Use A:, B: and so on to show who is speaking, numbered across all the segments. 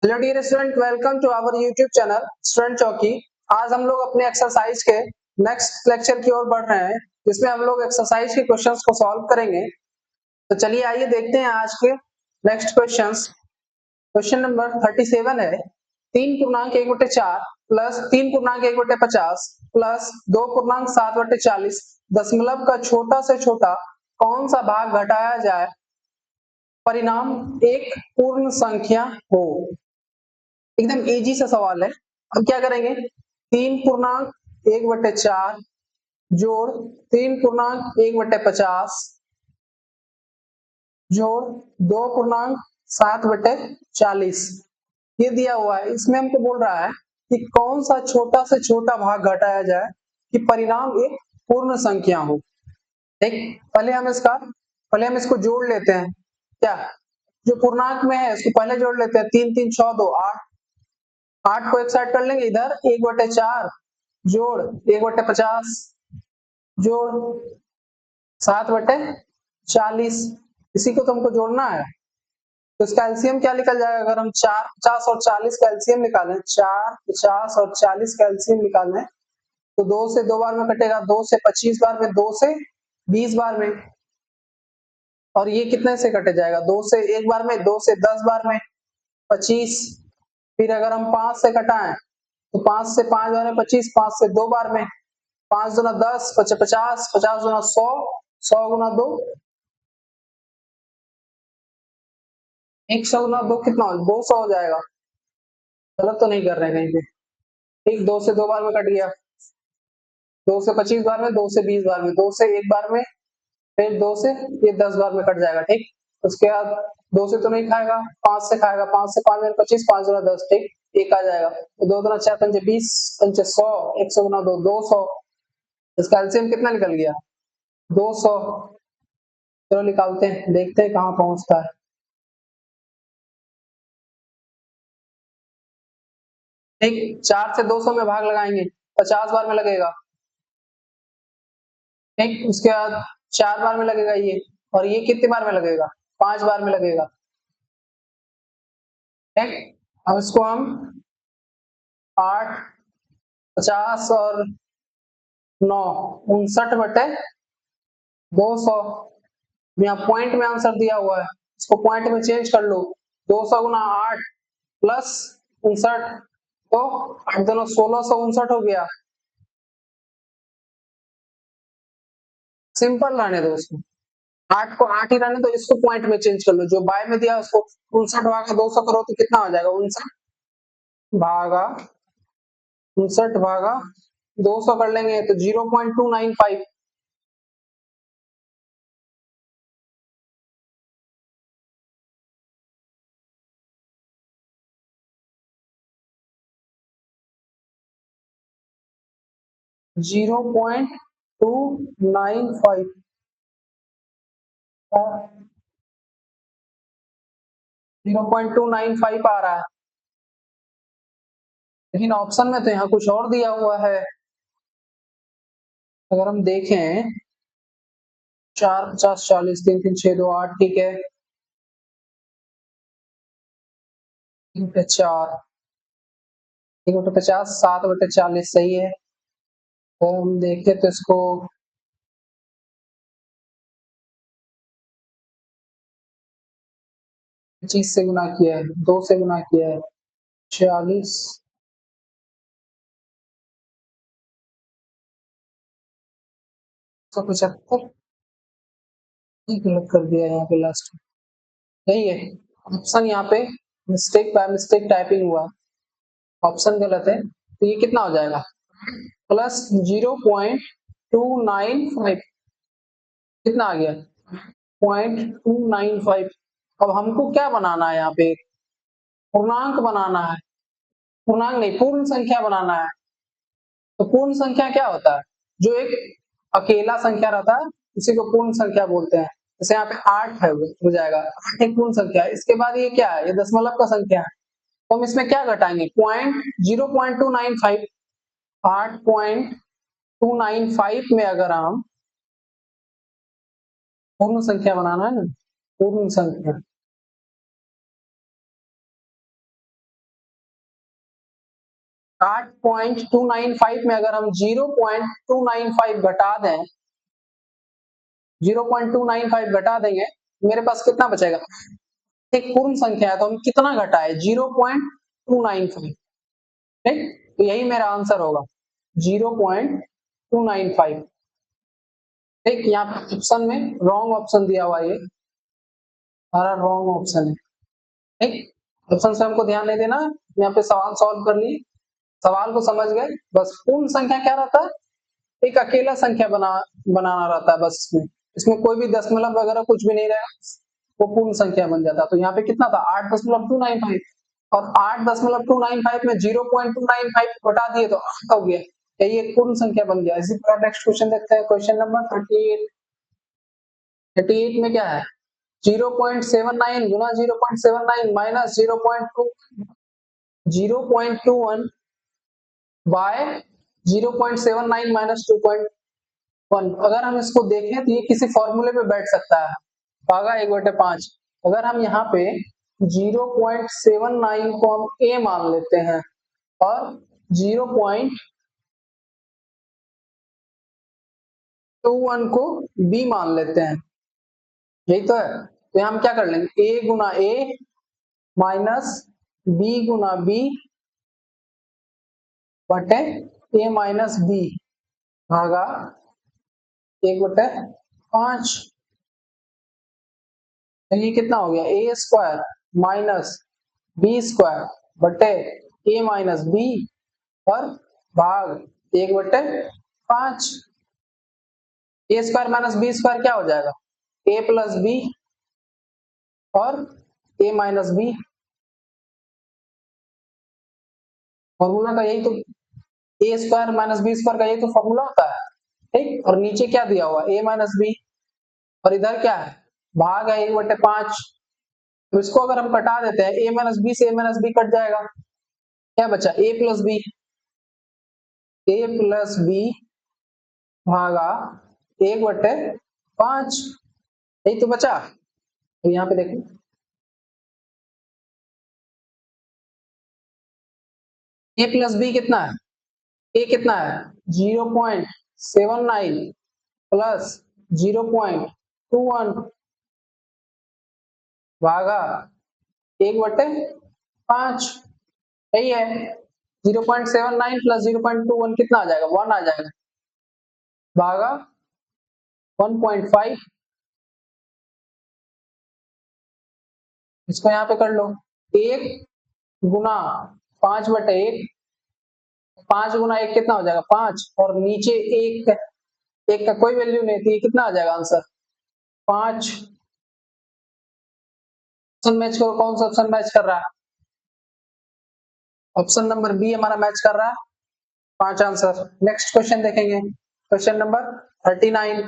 A: Hello dear student, welcome to our YouTube channel student Chowki. आज हम लोग अपने एक्सरसाइज के नेक्स्ट लेक्चर की ओर बढ़ रहे हैं, जिसमें हम लोग एक्सरसाइज के क्वेश्चंस को सॉल्व करेंगे। तो चलिए आइए देखते हैं आज के नेक्स्ट क्वेश्चंस। क्वेश्चन नंबर 37 है, 3.1/4 प्लस 3.1/50 प्लस 2.7/40 दशमलव का छोटा से छोटा कौन सा भाग घटाया जाए परिणाम एक पूर्ण संख्या हो। एकदम इजी सा सवाल है। अब क्या करेंगे, 3.1/4 जोड़ 3.1/50 जोड़ 2.7/40 ये दिया हुआ है। इसमें हमको बोल रहा है कि कौन सा छोटा से छोटा भाग घटाया जाए कि परिणाम एक पूर्ण संख्या हो। ठीक, पहले हम इसको जोड़ लेते हैं। क्या, जो पूर्णांक में है इसको पहले जोड़ लेते हैं। 3 3 6 2 8, 8 को एक साइड कर लेंगे, इधर 1/4 जोड़ 1/50 जोड़ 7/40, इसी को तो हमको जोड़ना है। तो इसका एलसीएम क्या निकल जाएगा? अगर हम 4 50 और 40 का एलसीएम निकालें, 4 50 और 40 का एलसीएम निकालें तो 2 से 2 बार में कटेगा, 2 से 25 बार में, 2 से 20 बार में, और ये कितने से कटे जाएगा? 2 से 1 बार में, 2 से 10 बार में 25। फिर अगर हम 5 से कटाएं तो 5 से 5 बार में 25, 5 से 2 बार में, 5 दूना 10, 50, 50 दूना 100, 100 गुना 2, 100 गुना 2 कितना हो? 200 हो जाएगा। गलत तो नहीं कर रहे हैं कहीं पे? ठीक, 2 से 2 बार में कट गया, 2 से 25 बार में, 2 से 20 बार में, 2 से 1 बार में, फिर 2 से ये 10 बार में कट जाएगा। ठीक, उसके बाद 2 से तो नहीं खाएगा, 5 से खाएगा, 5 से 5 में 25, 5 गुना 10, ठीक, एक आ जाएगा। तो 2 दूना 4 पंजे 20, पंचे 100, 100 गुना 2 200। इसका एलसीएम कितना निकल गया? 200। चलो निकालते हैं, देखते हैं कहाँ पहुंचता है। ठीक, 4 से 200 में भाग लगाएंगे, 50 बार में लगेगा। ठीक, उसके बाद 4 बार में लगेगा ये, और ये कितने बार में लगेगा? 5 बार में लगेगा। ठीक, अब इसको हम 8, 50 और 9, 59/200। यहाँ पॉइंट में आंसर दिया हुआ है, इसको पॉइंट में चेंज कर लो। 200 गुना 8 प्लस 59, तो 8 दोनों 1659 हो गया। सिंपल रहने दो उसको, 8 को 8 ही रहने दो, इसको पॉइंट में चेंज कर लो। जो बाय में दिया उसको 59 भागा 200 करो तो कितना हो जाएगा? 59 भागा 200 कर लेंगे तो 0.295। Zero point two nine five 0.295 आ रहा है, लेकिन ऑप्शन में तो यहाँ कुछ और दिया हुआ है। अगर हम देखें 4 50 40 3 3 6 2 8, ठीक है, 4 1/50 7/40 सही है। तो हम देखें तो इसको 25 से गुना किया है, 2 से गुना किया है, 40 175, गलत कर दिया यहाँ पे लास्ट में। नहीं है ऑप्शन, यहाँ पे मिस्टेक बाय मिस्टेक टाइपिंग हुआ, ऑप्शन गलत है। तो ये कितना हो जाएगा? प्लस 0.295, कितना आ गया? 0.295। अब हमको क्या बनाना है? यहाँ पे पूर्णांक बनाना है, पूर्णांक नहीं पूर्ण संख्या बनाना है। तो पूर्ण संख्या क्या होता है? जो एक अकेला संख्या रहता है उसी को पूर्ण संख्या बोलते हैं। जैसे यहाँ पे 8 है, हो जाएगा 8 एक पूर्ण संख्या है। इसके बाद ये क्या है? ये दशमलव का संख्या है, तो हम इसमें क्या घटाएंगे? 0.295, 8.295 में अगर हम पूर्ण संख्या बनाना है ना, पूर्ण संख्या 8.295 में अगर हम 0.295 घटा दें, 0.295 घटा देंगे, मेरे पास कितना बचेगा? एक पूर्ण संख्या है तो हम कितना घटाए? 0.295, ठीक? तो यही मेरा आंसर होगा 0.295, ठीक? यहाँ ऑप्शन में रॉन्ग ऑप्शन दिया हुआ, ये हमारा रॉन्ग ऑप्शन है, ठीक? ऑप्शन से हमको ध्यान नहीं देना, यहाँ पे सवाल सॉल्व कर लिए, सवाल को समझ गए, बस पूर्ण संख्या क्या रहता है? एक अकेला संख्या बनाना रहता है बस, इसमें कोई भी दशमलव वगैरह कुछ भी नहीं रहेगा, वो पूर्ण संख्या बन जाता है। तो यहाँ पे कितना था? 8.295, और 8.295 में 0.295 घटा दिए तो 8 हो गया, यही एक पूर्ण संख्या बन गया। इसी प्रकार नेक्स्ट क्वेश्चन देखते हैं, क्वेश्चन नंबर 38। 38 में क्या है? 0.79 गुना 0.79 माइनस 0.21 बाय 0.79 माइनस 2.1। अगर हम इसको देखें तो ये किसी फॉर्मूले पे बैठ सकता है, भागा 1/5। अगर हम यहाँ पे 0.79 को हम a मान लेते हैं और 0.21 को b मान लेते हैं, यही तो है। तो यहाँ हम क्या कर लेंगे? a गुना a माइनस b गुना b बटे a माइनस b भागा 1/5। ये कितना हो गया? a square minus b square बटे a माइनस b और भाग 1/5। a square minus b square क्या हो जाएगा? a प्लस b और a माइनस b, फॉर्मूला का यही तो, a square minus b square का यही तो फॉर्मूला होता है, ठीक? और नीचे क्या दिया हुआ? a माइनस b, और इधर क्या है? भाग है 1/5। तो इसको अगर हम कटा देते हैं, a माइनस b से a माइनस b कट जाएगा, क्या बचा? a plus b, a plus b भागा 1/5, यही तो बचा। तो यहाँ पे देखो a प्लस b कितना है? a कितना है? 0.79 प्लस 0.21 भागा 1/5, यही है। 0.79 प्लस 0.21 कितना आ जाएगा? 1 आ जाएगा, भागा 1.5। इसको यहाँ पे कर लो, 1 गुना 5/1, 5 गुना 1 कितना हो जाएगा? 5, और नीचे 1, 1 का कोई वैल्यू नहीं थी, कितना आ जाएगा आंसर? 5। ऑप्शन मैच करो, कौन सा ऑप्शन मैच कर रहा है? ऑप्शन नंबर बी हमारा मैच कर रहा है, 5 आंसर। नेक्स्ट क्वेश्चन देखेंगे, क्वेश्चन नंबर 39।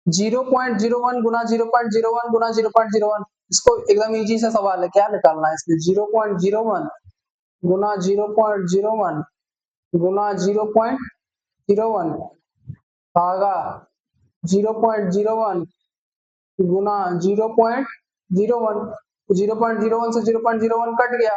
A: 0.01 गुना 0.01 गुना 0.01, इसको एकदम इजी सा सवाल है, क्या निकालना है इसमें? 0.01 गुना 0.01 गुना 0.01 भागा 0.01 गुना 0.01, 0.01 से 0.01 कट गया,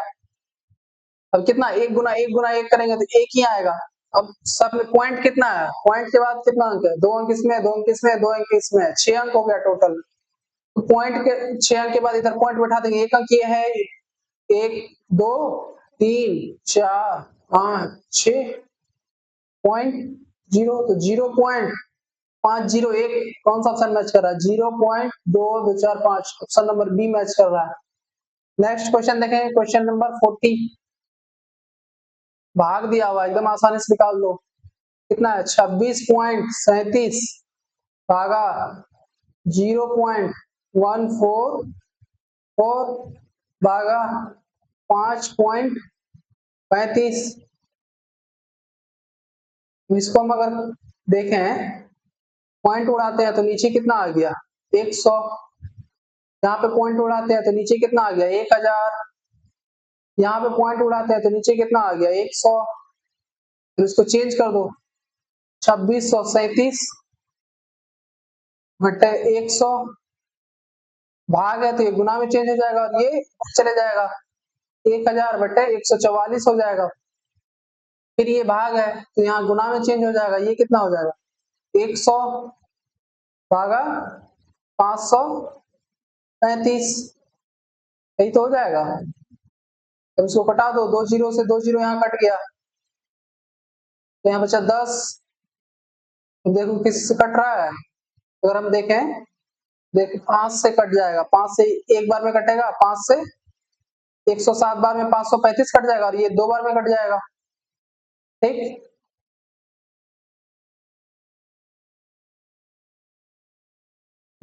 A: अब कितना? 1 गुना 1 गुना 1 करेंगे तो 1 ही आएगा। अब सब में पॉइंट कितना है? पॉइंट के बाद कितना अंक है? 2 अंक इसमें, 2 अंक इसमें, 2 अंक इसमें, 6 अंक हो गया टोटल। तो पॉइंट के 6 अंक के बाद इधर पॉइंट बैठा देंगे, 1 अंक ये है, 1 2 3 4 5 6 पॉइंट 0, तो 0.501 कौन सा ऑप्शन मैच कर रहा है? 0.2245, ऑप्शन नंबर बी मैच कर रहा है। नेक्स्ट क्वेश्चन देखेंगे, क्वेश्चन नंबर 40। भाग दिया हुआ एकदम आसानी से निकाल लो, कितना है? 26.37 भागा 0.144 भागा 5.35। इसको हम अगर देखें, पॉइंट उड़ाते हैं तो नीचे कितना आ गया? 100। यहाँ पे पॉइंट उड़ाते हैं तो नीचे कितना आ गया? 1000। यहाँ पे पॉइंट उड़ाते हैं तो नीचे कितना आ गया? 100। तो इसको चेंज कर दो, 2637 बटे 100, भाग है तो ये गुना में चेंज हो जाएगा और ये चले जाएगा, 1000 बटे 144 हो जाएगा। फिर ये भाग है तो यहाँ गुना में चेंज हो जाएगा, ये कितना हो जाएगा 100 भागा 535, यही तो हो जाएगा। तो इसको कटा दो, 2 जीरो से 2 जीरो यहाँ कट गया तो यहाँ बचा 10। तो देखो किससे कट रहा है, अगर हम देखें, देखो 5 से कट जाएगा, 5 से एक बार में कटेगा, 5 से 107 बार में 535 कट जाएगा और ये 2 बार में कट जाएगा। ठीक,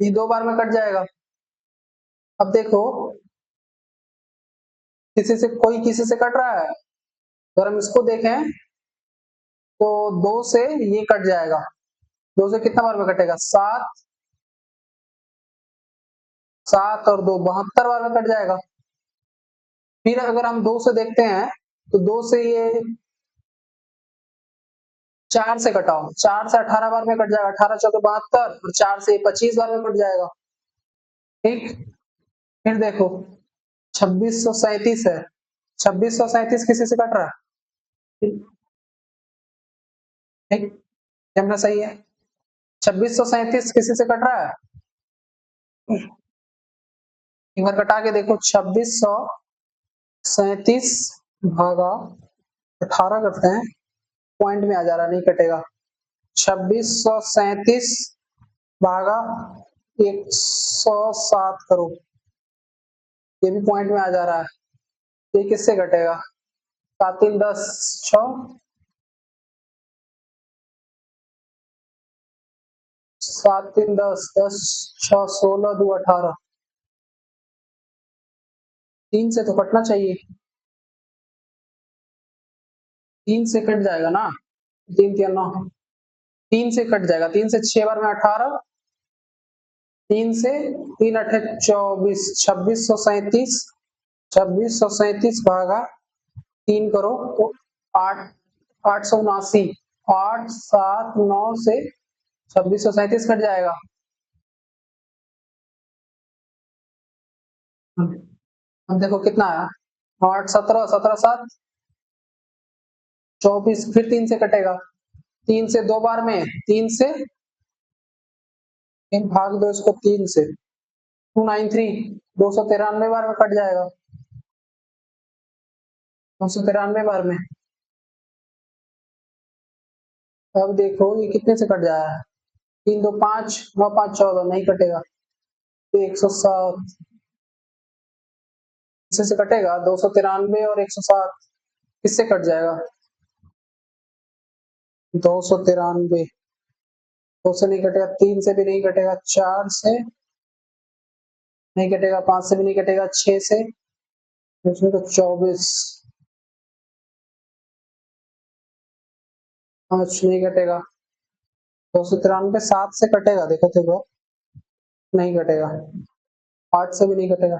A: ये 2 बार में कट जाएगा। अब देखो किसी से, कोई किसी से कट रहा है, अगर हम इसको देखें तो 2 से ये कट जाएगा, 2 से कितना बार में कटेगा 7, 7 और 2 72 बार में कट जाएगा। फिर अगर हम 2 से देखते हैं तो 2 से ये 4 से कटाओ, 4 से 18 बार में कट जाएगा, 18 चौके 72 और 4 से 25 बार में कट जाएगा। ठीक, फिर देखो 2637 है, 2637 किसी से कट रहा है। ठीक, कैमरा सही है, 2637 किसी से कट रहा है, एक बार कटा के देखो, 2637 भागा 18 करते हैं, पॉइंट में आ जा रहा, नहीं कटेगा, 2637 भागा 107 करो, ये भी पॉइंट में आ जा रहा है, ये किससे घटेगा, 7 3 10 6, 7 3 10 10 6 16 2 18, 3 से तो कटना चाहिए, 3 से कट जाएगा ना, 3 3 9, 3 से कट जाएगा, 3 से 6 बार में 18, 3 से 3 8 24, 2637, 2637 भागा 3 करो तो 8 879, 8 7 9 से 2637 कट जाएगा। अब देखो कितना आया, 8 17 17 7 24, फिर 3 से कटेगा, 3 से 2 बार में, 3 से भाग दो इसको 3 से, 293, 293 बार में कट जाएगा, 293 बार में। अब देखो ये कितने से कट जाएगा, 3 2 5 9 5 14, नहीं कटेगा, तो 107 इससे कटेगा, 293 और 107 किससे कट जाएगा, 293, 2 से नहीं कटेगा, 3 से भी नहीं कटेगा, 4 से नहीं कटेगा, 5 से भी नहीं कटेगा, 6 से, इसमें तो 24, 5 नहीं कटेगा, 293 7 से कटेगा, देखो देखो नहीं कटेगा, 8 से भी नहीं कटेगा,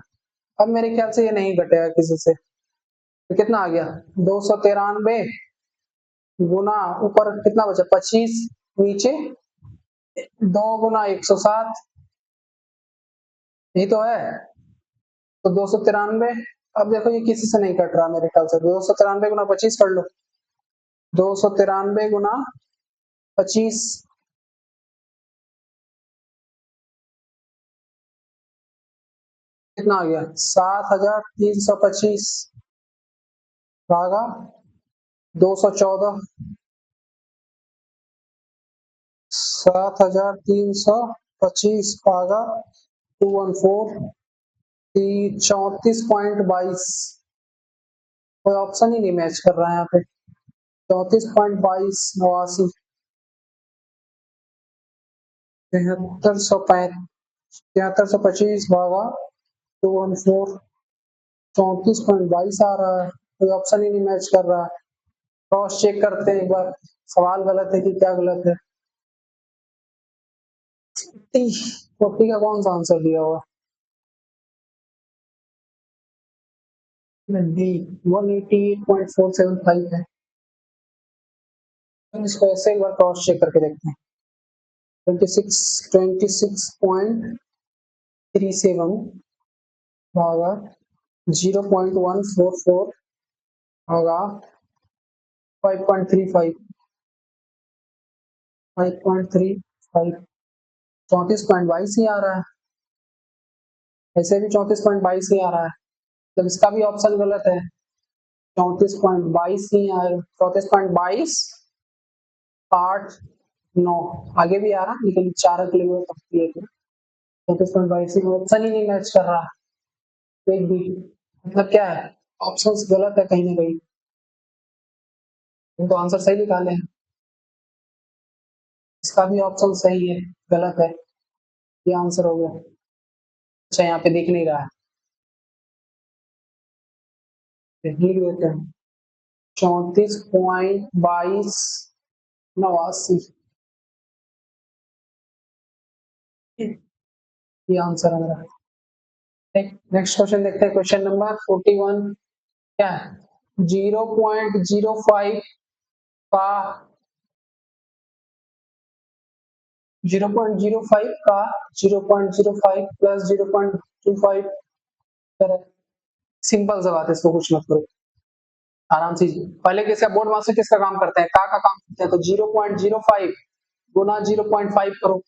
A: अब मेरे ख्याल से ये नहीं कटेगा किसी से, तो कितना आ गया 293 गुना ऊपर कितना बचा 25, नीचे 2 गुना 107, यही तो है, तो 293। अब देखो ये किसी से नहीं कट रहा मेरे ख्याल से, 293 गुना 25 कर लो, 293 गुना 25 कितना आ गया 7325 भागा 214, 7325 भागा 214, 34.22, कोई ऑप्शन ही नहीं मैच कर रहा है यहाँ पे, 34.22 89, 7325 भागा 214, 34.22 आ रहा है, कोई ऑप्शन ही नहीं मैच कर रहा है, क्रॉस चेक करते हैं एक बार, सवाल गलत है कि क्या गलत है, 40 का कौन सा आंसर दिया हुआ, डी 188.475 है, इसको ऐसे एक बार क्रॉस चेक करके देखते हैं, 26.37 भागा 0.144 भागा 5.35 5.35 34.22 ही आ रहा है, ऐसे भी 34.22 ही आ रहा है, जब इसका भी ऑप्शन गलत है। 34.22 ही आएगा, 34.22 8 9 आगे भी आ रहा है, लेकिन 4 किलोमीटर 34.22 में ऑप्शन ही नहीं मैच कर रहा, एक भी, मतलब क्या है, ऑप्शंस गलत है कहीं ना कहीं, तो आंसर सही निकाले हैं, इसका भी ऑप्शन सही है, गलत है, ये आंसर हो गया। अच्छा यहाँ पे दिख नहीं रहा है, लिख देते हैं 34.22 ये आंसर है मेरा। नेक्स्ट क्वेश्चन देखते हैं, क्वेश्चन नंबर 41 क्या है, 0.05 का 0.05 का 0.05 प्लस 0.25 करें, सिंपल सा बात है, इसको कुछ मत करो, आराम से। पहले किसका बोर्ड मास्टर किसका काम करते हैं, का काम करते हैं, तो 0.05 गुना 0.5 करो,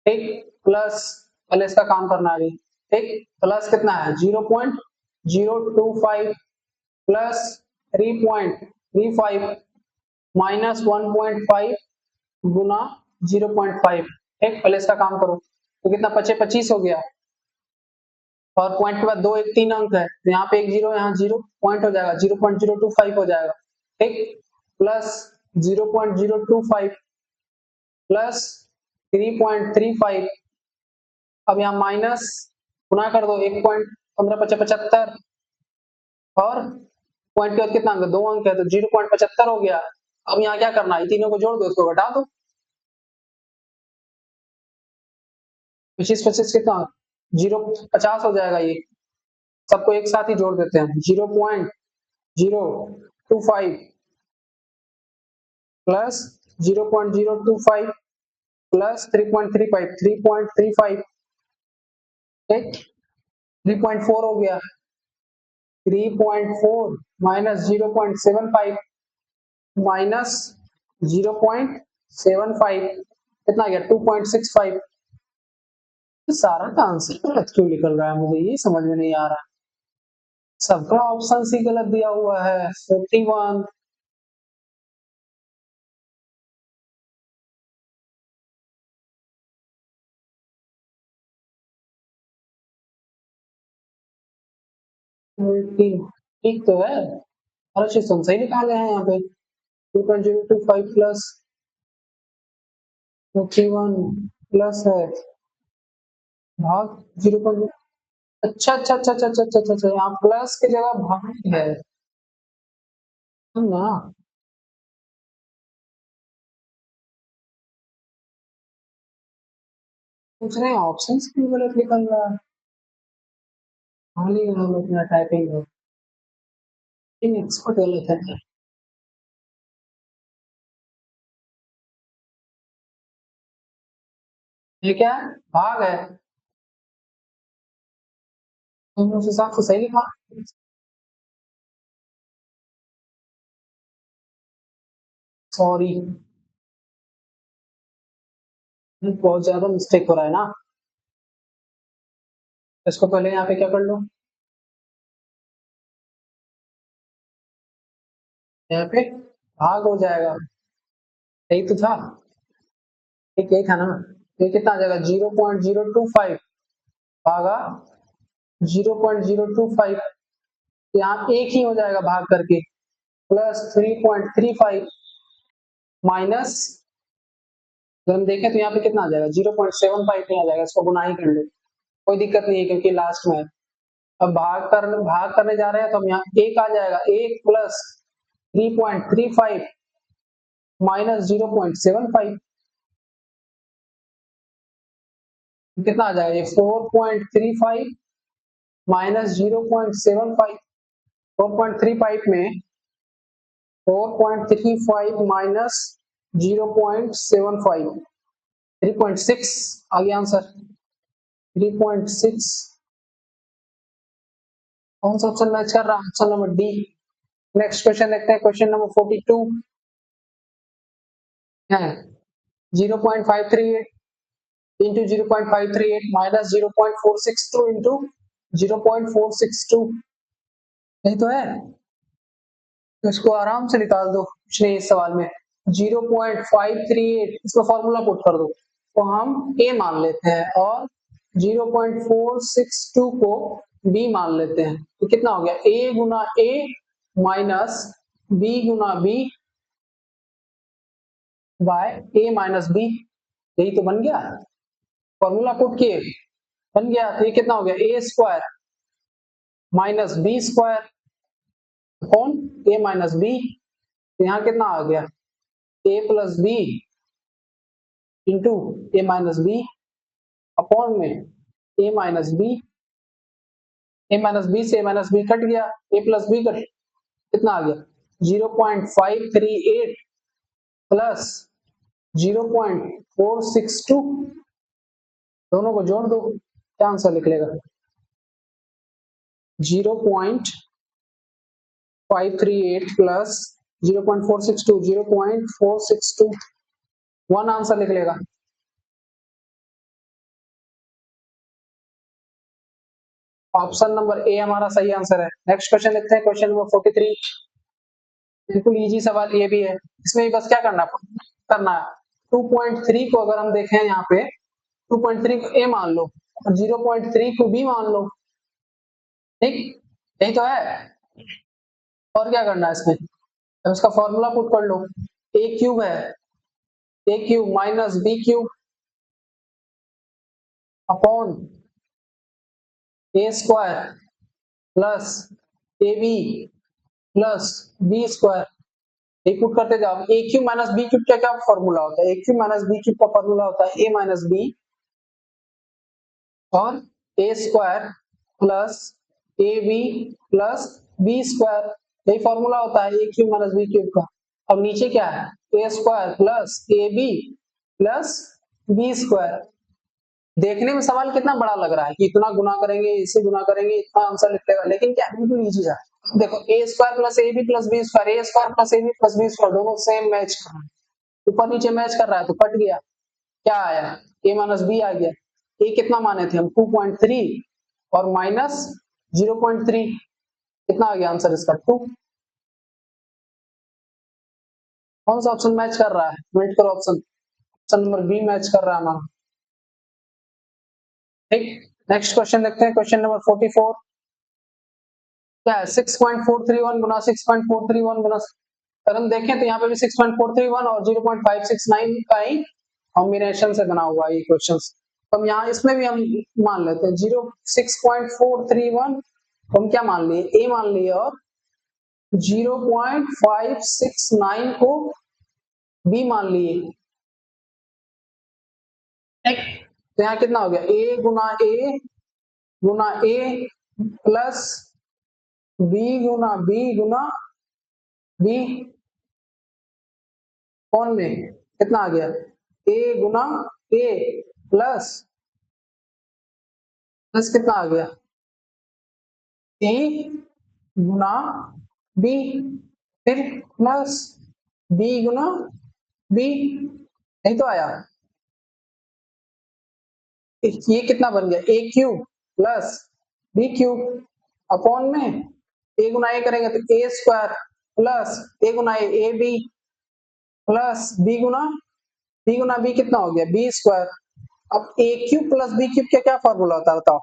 A: ठीक, प्लस पहले इसका काम करना है अभी, ठीक, प्लस कितना है 0.025 प्लस 3.35 माइनस 1.5 गुना 0.5, ठीक, पहले इसका काम करो, तो कितना 25 हो गया, और पॉइंट के बाद 2 1 3 अंक है, तो यहाँ पे एक जीरो, यहाँ जीरो, पॉइंट हो जाएगा 0.025 हो जाएगा, ठीक, प्लस 0.025 प्लस 3.35, अब यहाँ माइनस गुना कर दो 1.1575 और पॉइंट के बाद कितना अंक, 2 अंक है, तो 0.75 हो गया। अब यहाँ क्या करना है, तीनों को जोड़ दो, इसको घटा दो, 25 कितना 0.50 हो जाएगा, ये सबको एक साथ ही जोड़ देते हैं, 0.025 प्लस 0.025 प्लस 3.35 ठीक, 3.4 हो गया, 3.4 माइनस 0.75 माइनस 0.75 कितना गया 2.65, सारा का आंसर गलत क्यों निकल रहा है, मुझे ये समझ में नहीं आ रहा, सबका ऑप्शन सी गलत दिया हुआ है। 41 ठीक तो है, हर चीज तुम सही निकाले हैं यहाँ पे, 2.025 प्लस 41 प्लस है भाग 0. अच्छा अच्छा अच्छा अच्छा अच्छा अच्छा अच्छा, यहाँ प्लस की जगह भाग है ना, पूछ रहे हैं ऑप्शन क्यों गलत निकल रहा है, खाली हम अपना टाइपिंग हो, इन एक्सपर्ट गलत है, ये क्या है भाग है, तुमने उस हिसाब से सही लिखा, सॉरी बहुत ज्यादा मिस्टेक हो रहा है ना, इसको पहले यहाँ पे क्या कर लो, यहाँ पे भाग हो जाएगा, यही तो था, एक यही था ना, ये कितना आ जाएगा 0.025 भागा 0.025, यहाँ एक ही हो जाएगा भाग करके, प्लस 3.35 माइनस, जब हम देखें तो यहाँ पे कितना आ जाएगा 0.75 नहीं आ जाएगा, इसको गुना ही कर ले, कोई दिक्कत नहीं है क्योंकि लास्ट में है। अब भाग करने जा रहे हैं तो हम यहाँ एक आ जाएगा, एक प्लस 3.35 माइनस 0.75 कितना आ जाएगा, ये 4.35 माइनस 0.75, 4.35 में 4.35 माइनस 0.75 3.6 आ गया आंसर, 3.6, कौन सा ऑप्शन मैच कर रहा है, option number D, next question देखते हैं, क्वेश्चन नंबर 42 है 0.538 into 0.538 minus 0.462 into 0.462, यही तो है। तो इसको आराम से निकाल दो, कुछ नहीं इस सवाल में। 0.538 इसका फॉर्मूला पुट कर दो, तो हम a मान लेते हैं और 0.462 को b मान लेते हैं। तो कितना हो गया, a गुना a माइनस b गुना b by a minus b, यही तो बन गया। फॉर्मूला पुट किए, बन गया। तो ये कितना हो गया, a square minus b square upon a minus b। तो यहाँ कितना आ गया, a plus b into a minus b upon में a minus b, a minus b से ए माइनस बी कट गया, a प्लस बी कट, कितना आ गया 0.538 प्लस 0.462, दोनों को जोड़ दो, क्या आंसर निकलेगा 0.538 प्लस 0.462, 0.462, 1 आंसर निकलेगा। ऑप्शन नंबर ए हमारा सही आंसर है। नेक्स्ट क्वेश्चन देखते हैं, क्वेश्चन नंबर 43, बिल्कुल इजी सवाल ये भी है, इसमें भी बस क्या करना है 2.3 को अगर हम देखें यहाँ पे 2.3 को a मान लो और 0.3 को b मान लो, ठीक, यही तो है। और क्या करना है इसमें, अब इसका फॉर्मूला पुट कर लो, a क्यूब है, a cube minus b cube upon a square plus ab plus b square, एक पुट करते जाओ। a cube minus b cube का क्या फॉर्मूला होता है, a cube minus b cube का फॉर्मूला होता है a माइनस b और a square plus ab plus b square, यही फॉर्मूला होता है a cube minus b cube का। अब नीचे क्या है, a square plus ab plus b square. देखने में सवाल कितना बड़ा लग रहा है कि इतना गुना करेंगे, इसे गुना करेंगे, इतना आंसर निकलेगा, लेकिन क्या बिल्कुल इजी है। देखो a square plus ab plus b square, a square plus ab plus b square दोनों सेम मैच कर रहे हैं, ऊपर नीचे मैच कर रहा है तो कट गया, क्या आया a माइनस b आ गया। a कितना माने थे हम 2.3 और माइनस 0.3, कितना आ गया आंसर इसका 2। कौन सा ऑप्शन मैच कर रहा है, कमेंट करो option, option number b match कर रहा है हमारा, ठीक। नेक्स्ट क्वेश्चन देखते हैं, क्वेश्चन नंबर 44, क्या है 6.431 गुना 6.431 गुना, अगर हम देखें तो यहाँ पे भी 6.431 और 0.569 का ही कॉम्बिनेशन से बना हुआ है ये क्वेश्चन। तो हम यहाँ इसमें भी हम मान लेते हैं 6.431 हम क्या मान लिए, a मान लिए और 0.569 को b मान लिए, ठीक। तो यहाँ कितना हो गया, a गुना a प्लस b गुना b कौन में कितना आ गया, a गुना a प्लस कितना आ गया a गुना b, फिर प्लस b गुना b, नहीं तो आया, ये कितना बन गया a cube plus b cube upon में a गुना a करेंगे तो a स्क्वायर प्लस a गुना a b प्लस b गुना b कितना हो गया b स्क्वायर। अब a cube plus b cube का क्या फॉर्मूला होता है बताओ,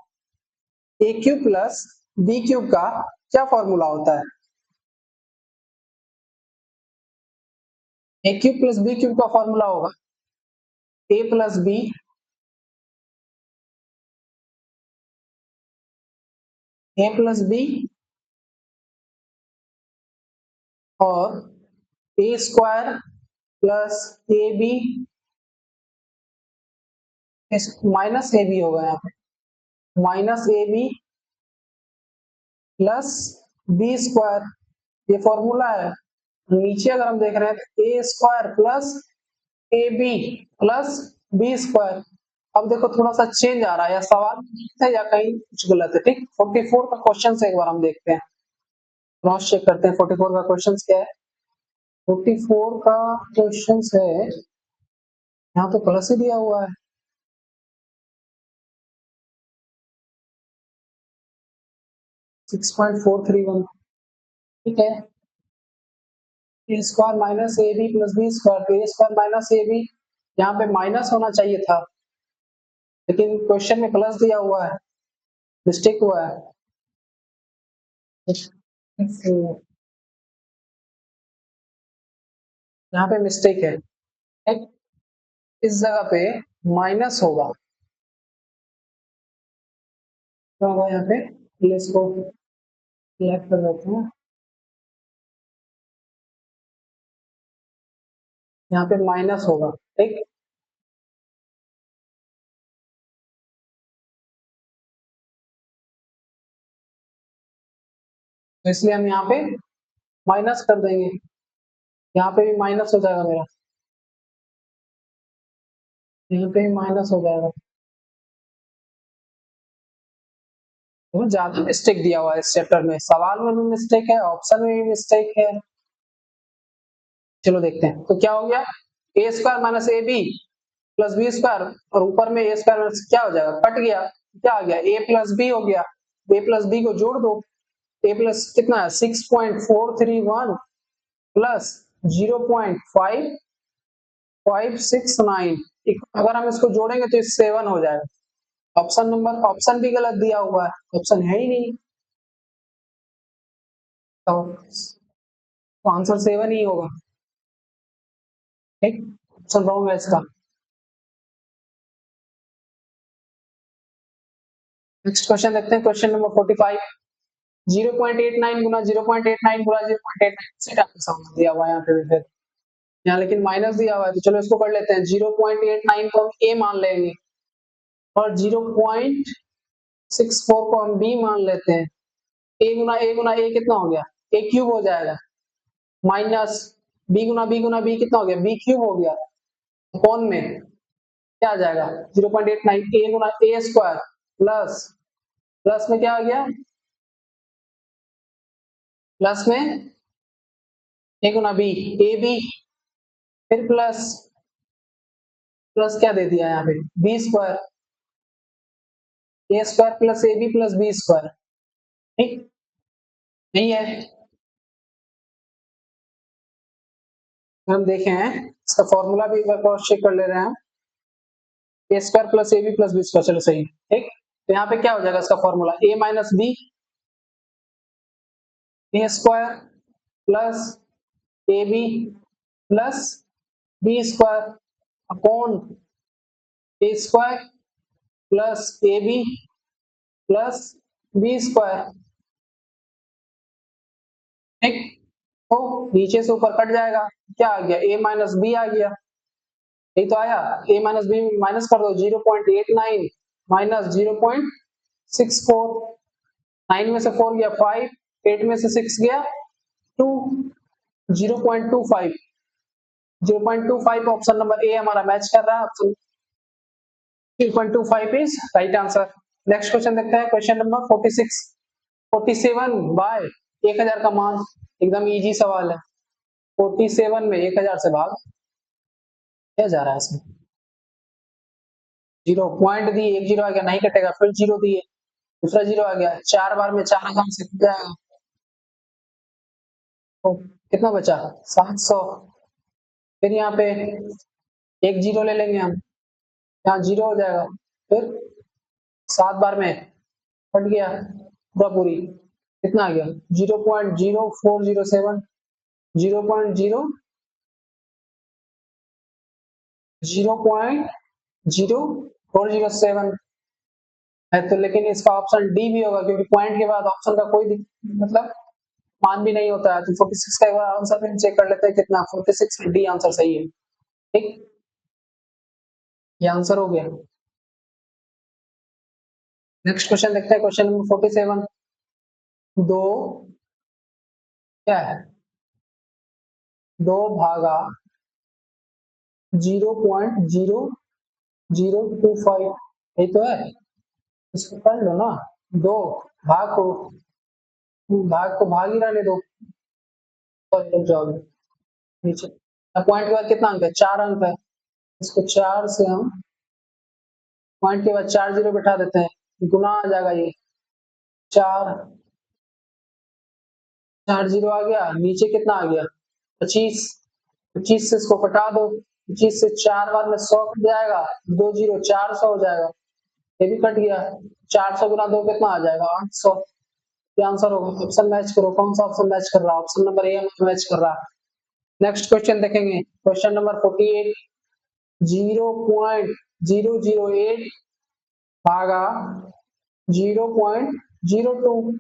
A: a cube plus b cube का क्या फॉर्मूला होता है, a cube plus b cube का फॉर्मूला होगा a प्लस b और a square plus A B minus A B होगा, यहाँ पे minus A B plus B square, ये फॉर्मूला है। नीचे अगर हम देख रहे हैं तो A square plus A B plus B square. अब देखो थोड़ा सा चेंज आ रहा है, या सवाल है या कहीं कुछ गलत है, ठीक। 44 का क्वेश्चन से एक बार हम देखते हैं, क्रॉस चेक करते हैं 44 का क्वेश्चन क्या है। 44 का क्वेश्चन है, यहाँ तो प्लस ही दिया हुआ है। 6.431 ठीक है। A square minus A B plus B square, तो A square minus A B यहाँ पे माइनस होना चाहिए था, लेकिन क्वेश्चन में प्लस दिया हुआ है, मिस्टेक हुआ है। यहाँ पे मिस्टेक है, इस जगह पे माइनस होगा, क्या होगा यहाँ पे, इसको सिलेक्ट कर देते हैं, यहाँ पे माइनस होगा ठीक। तो इसलिए हम यहाँ पे माइनस कर देंगे, यहाँ पे भी माइनस हो जाएगा मेरा, यहाँ पे भी माइनस हो जाएगा। तो ज्यादा मिस्टेक दिया हुआ है इस चैप्टर में, सवाल में भी मिस्टेक है, ऑप्शन में भी मिस्टेक है। चलो देखते हैं, तो क्या हो गया, A square minus A B plus B square, और ऊपर में ए स्क्वायर माइनस क्या हो जाएगा, कट गया, क्या आ गया, ए प्लस बी हो गया, ए प्लस बी को जोड़ दो, ए प्लस कितना है 6.431 प्लस 0.5569, अगर हम इसको जोड़ेंगे तो 7 हो जाएगा। ऑप्शन नंबर, ऑप्शन भी गलत दिया हुआ है, ऑप्शन है ही नहीं, तो आंसर 7 ही होगा ठीक, ऑप्शन रॉन्ग है इसका। नेक्स्ट क्वेश्चन देखते हैं, क्वेश्चन नंबर 45, 0.89 गुना 0.89 गुना 0.89 से टाइप का सम दिया हुआ है यहाँ पे भी, फिर यहाँ लेकिन माइनस दिया हुआ है, तो चलो इसको कर लेते हैं, 0.89 को हम a मान लेंगे और 0.64 को हम b मान लेते हैं। a गुना a कितना हो गया, a क्यूब हो जाएगा, माइनस b गुना b कितना हो गया, b क्यूब हो गया, कौन में क्या आ जाएगा 0.89 a गुना a स्क्वायर प्लस, प्लस में क्या आ गया, प्लस में a गुना b, a b, फिर प्लस, प्लस क्या दे दिया यहाँ पे b square, a square plus A B plus B square ठीक, नहीं है। हम देखे हैं इसका फॉर्मूला भी एक बार क्रॉस चेक कर ले रहे हैं, A square plus A B plus B square, चलो सही ठीक। तो यहाँ पे क्या हो जाएगा इसका formula, a minus b, a square plus A B plus B square upon a square plus A B plus B square ठीक। तो नीचे से ऊपर कट जाएगा, क्या आ गया, a माइनस बी आ गया, यही तो आया, a माइनस बी माइनस कर दो, 0.89 माइनस 0.64, 9 में से 4 गया 5, 8 में से 6 गया 2, 0.25, 0.25 ऑप्शन नंबर ए हमारा मैच कर रहा है, option 0.25 is right answer. Next question देखते हैं, क्वेश्चन नंबर 46, 47 बाय 1000 का मान, एकदम इजी सवाल है, 47 में 1000 से भाग क्या जा रहा है इसमें, 0 पॉइंट दी, एक जीरो आ गया नहीं कटेगा, फिर जीरो दिए, दूसरा जीरो आ गया, 4 बार में 4 से कट जाएगा, तो कितना बचा 700, फिर यहाँ पे एक जीरो ले लेंगे हम, यहाँ जीरो हो जाएगा, फिर 7 बार में कट गया पूरा पूरी, कितना आ गया 0.0407, 0.0407 है, तो लेकिन इसका ऑप्शन डी भी होगा, क्योंकि पॉइंट के बाद ऑप्शन का कोई मतलब मान भी नहीं होता है, तो 46 का एक बार आंसर भी चेक कर लेते हैं कितना, 46 डी आंसर सही है ठीक, ये आंसर हो गया। नेक्स्ट क्वेश्चन देखते हैं, क्वेश्चन नंबर 47, दो क्या है, 2 भागा 0.0025, यही तो है, इसको कर लो ना, 2 भाग को भाग को भाग ही रहने दो तो लग जाओगे नीचे। पॉइंट के बाद कितना अंक है? 4 अंक है। इसको 4 से हम पॉइंट के बाद 4 जीरो बैठा देते हैं, गुना आ जाएगा ये 4 4 जीरो आ गया, नीचे कितना आ गया 25। 25 से इसको कटा दो, 25 से 4 बार में 100 कट जाएगा, 2 जीरो 400 हो जाएगा, ये भी कट गया। 400 गुना 2 कितना आ जाएगा 800। ये आंसर होगा। ऑप्शन मैच करो, कौन सा ऑप्शन मैच कर रहा है? ऑप्शन नंबर ए मैच कर रहा है। नेक्स्ट क्वेश्चन देखेंगे, क्वेश्चन नंबर 48। 0.008 भागा 0.02,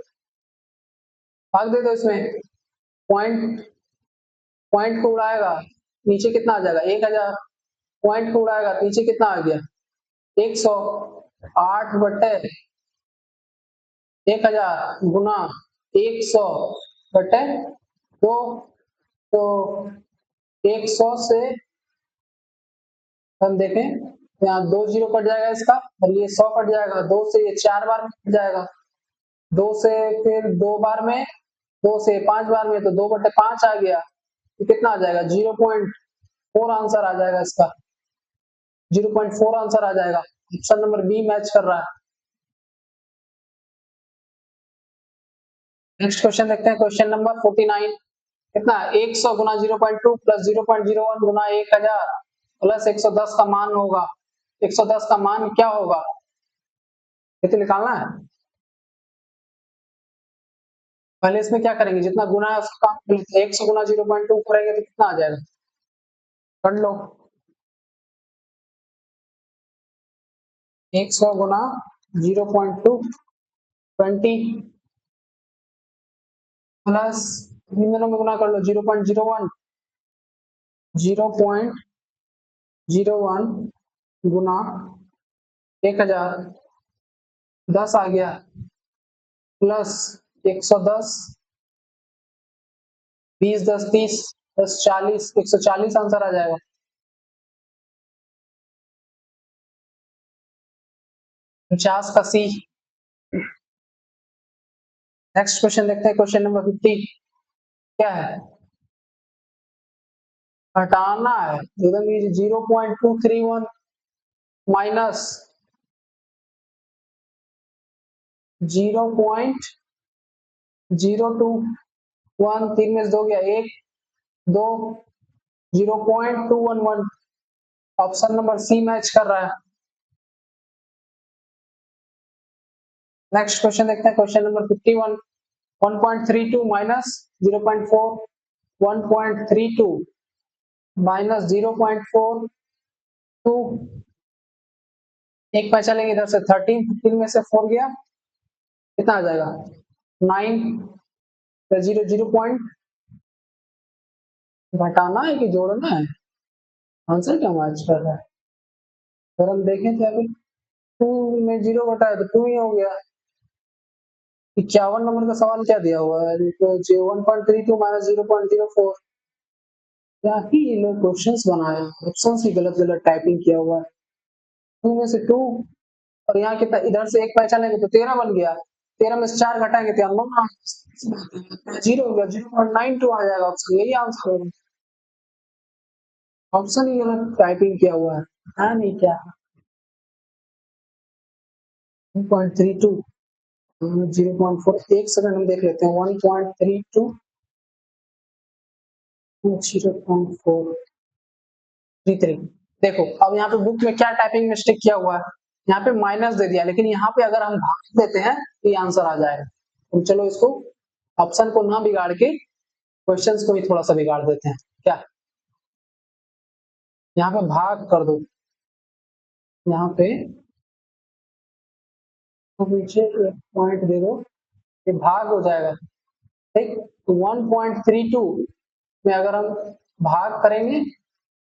A: भाग दे दो इसमें। पॉइंट पॉइंट को उड़ाएगा, नीचे कितना आ जाएगा 1000। पॉइंट को उड़ाएगा, नीचे कितना आ गया 100। 8 बटे 1000 गुना 100 बटे 2, तो 100 से हम देखें तो यहाँ 2 जीरो कट जाएगा इसका, और ये 100 कट जाएगा, 2 से ये 4 बार में कट जाएगा, 2 से फिर 2 बार में, 2 से 5 बार में, तो 2 बटे 5 आ गया, तो कितना आ जाएगा 0.4 आंसर आ जाएगा इसका। 0.4 आंसर आ जाएगा। ऑप्शन नंबर बी मैच कर रहा है। नेक्स्ट क्वेश्चन देखते हैं, क्वेश्चन नंबर 49। कितना 100 गुना 0.2 प्लस 0.01 गुना 1000 प्लस 110 का मान होगा। 110 का मान क्या होगा, ये तो निकालना है। पहले इसमें क्या करेंगे, जितना गुना है उसका काम। 100 गुना 0.2 करेंगे तो कितना आ जाएगा, कर लो। 100 गुना 0.2 20 प्लस इन दोनों में गुना कर लो 0.01 गुना 1000 10 आ गया, प्लस 110 20 10 30 10 40 140 आंसर आ जाएगा। 50 का सी। नेक्स्ट क्वेश्चन देखते हैं, क्वेश्चन नंबर 50। क्या है, हटाना है एकदम। 0.231 माइनस 0.021, 3 में से 2 गया 1 2, 0.211। ऑप्शन नंबर सी मैच कर रहा है। नेक्स्ट क्वेश्चन देखते हैं, क्वेश्चन नंबर 51। 1.32 माइनस 0.4, 1.32 माइनस 0.42, एक पैसा लेंगे इधर से 13, 15 में से 4 गया, कितना आ जाएगा 9। 0 पॉइंट घटाना है कि जोड़ना है, आंसर क्या मैच कर रहा है। अगर हम देखें तो अभी 2 में 0 घटा है तो 2 ही हो गया। 51 नंबर का सवाल क्या दिया हुआ है, 1.32 माइनस 0.04। क्या ही ये लोग क्वेश्चंस बनाए, ऑप्शन ही गलत गलत टाइपिंग किया हुआ है। 2 में से 2, और यहाँ कितना, इधर से एक पैसा लेंगे तो 13 बन गया, 13 में से 4 घटाएंगे तो 9 जीरो हो गया, 0.92 आ जाएगा ऑप्शन, यही आंसर होगा। ऑप्शन ही गलत टाइपिंग किया हुआ है नहीं क्या। 1.32 0.4, एक सेकंड हम देख लेते हैं। 1.32 0.433। देखो अब यहाँ पे बुक में क्या टाइपिंग मिस्टेक किया हुआ है, यहाँ पे माइनस दे दिया, लेकिन यहाँ पे अगर हम भाग देते हैं तो ये आंसर आ जाएगा। तो चलो इसको ऑप्शन को ना बिगाड़ के क्वेश्चंस को भी थोड़ा सा बिगाड़ देते हैं क्या। यहाँ पे भाग कर दो, यहाँ पे तो नीचे एक पॉइंट दे दो, ये भाग हो जाएगा ठीक। तो 1.32 में अगर हम भाग करेंगे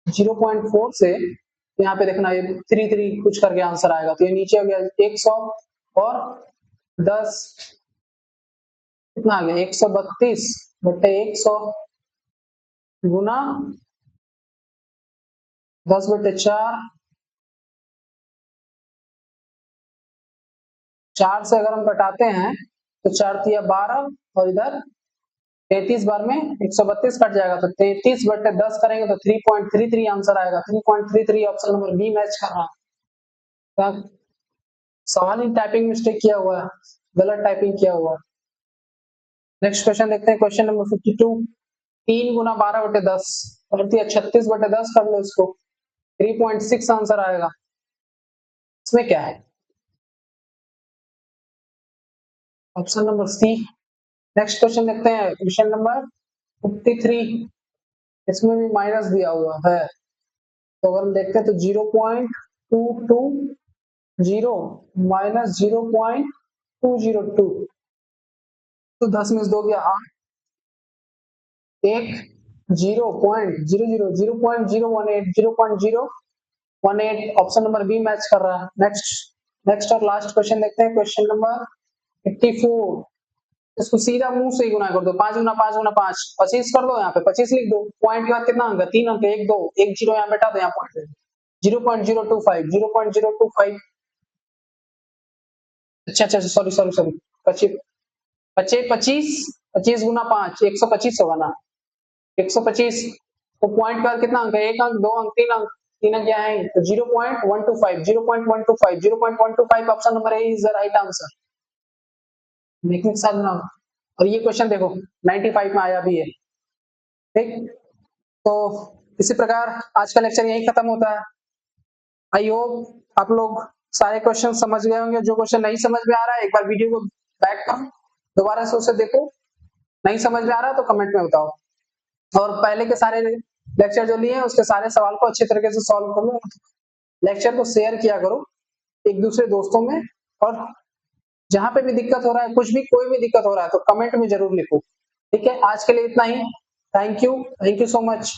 A: 0.4 से, तो यहाँ पे देखना ये 33 कुछ करके आंसर आएगा, तो ये नीचे हो गया 100 और 10 कितना आ गया 132 बटे 100 गुना 10 बटे 4, 4 से अगर हम घटाते हैं तो 4 तिया 12 और इधर 33 बार में 132 कट जाएगा, तो 33/10 करेंगे तो 3.33 आंसर आएगा। 3.33 ऑप्शन नंबर बी मैच कर रहा है। सवाल ही टाइपिंग मिस्टेक किया हुआ है, गलत टाइपिंग किया हुआ है। नेक्स्ट क्वेश्चन देखते हैं, क्वेश्चन नंबर 52। 3 गुना 12/10 और 36/10 कर लो इसको, 3.6 आंसर आएगा। इसमें क्या है? Option number c. Next question देखते हैं, क्वेश्चन नंबर 53। इसमें भी माइनस दिया हुआ है, तो अगर हम देखते हैं तो 0.220 माइनस 0.202, तो 10 में से 2 गया 8, 1 0.00 0.018 0.018 ऑप्शन नंबर बी मैच कर रहा है। नेक्स्ट और लास्ट क्वेश्चन देखते हैं, क्वेश्चन नंबर 54। इसको सीधा मुंह से ही गुना कर दो, 5 गुना 5 गुना 5 25 कर दो, यहाँ पे 25 लिख दो। पॉइंट के बाद कितना अंक है? 3 अंक, 1 2 1 0 यहाँ बैठा दो, यहाँ पॉइंट 0.025 अच्छा सॉरी 25 25 गुना 5 125 होगा ना, 125। तो पॉइंट का कितना अंक है? 1 अंक 2 अंक 3 अंक, 3 अंक क्या है? तो 0.125 option number A is the right answer. Making साथ ना, और ये क्वेश्चन देखो 95 में आया भी है। ठीक, तो इसी प्रकार आज का लेक्चर यही खत्म होता है। आई होप आप लोग सारे क्वेश्चन समझ गए होंगे। जो क्वेश्चन नहीं समझ में आ रहा है, एक बार वीडियो को बैक करो, दोबारा से उसे देखो। नहीं समझ में आ रहा है तो कमेंट में बताओ, और पहले के सारे लेक्चर जो लिए हैं उसके सारे सवाल को अच्छे तरीके से सॉल्व करो। लेक्चर को शेयर किया करो एक दूसरे दोस्तों में, और जहां पे भी दिक्कत हो रहा है, कुछ भी कोई भी दिक्कत हो रहा है तो कमेंट में जरूर लिखो। ठीक है, आज के लिए इतना ही। Thank you so much.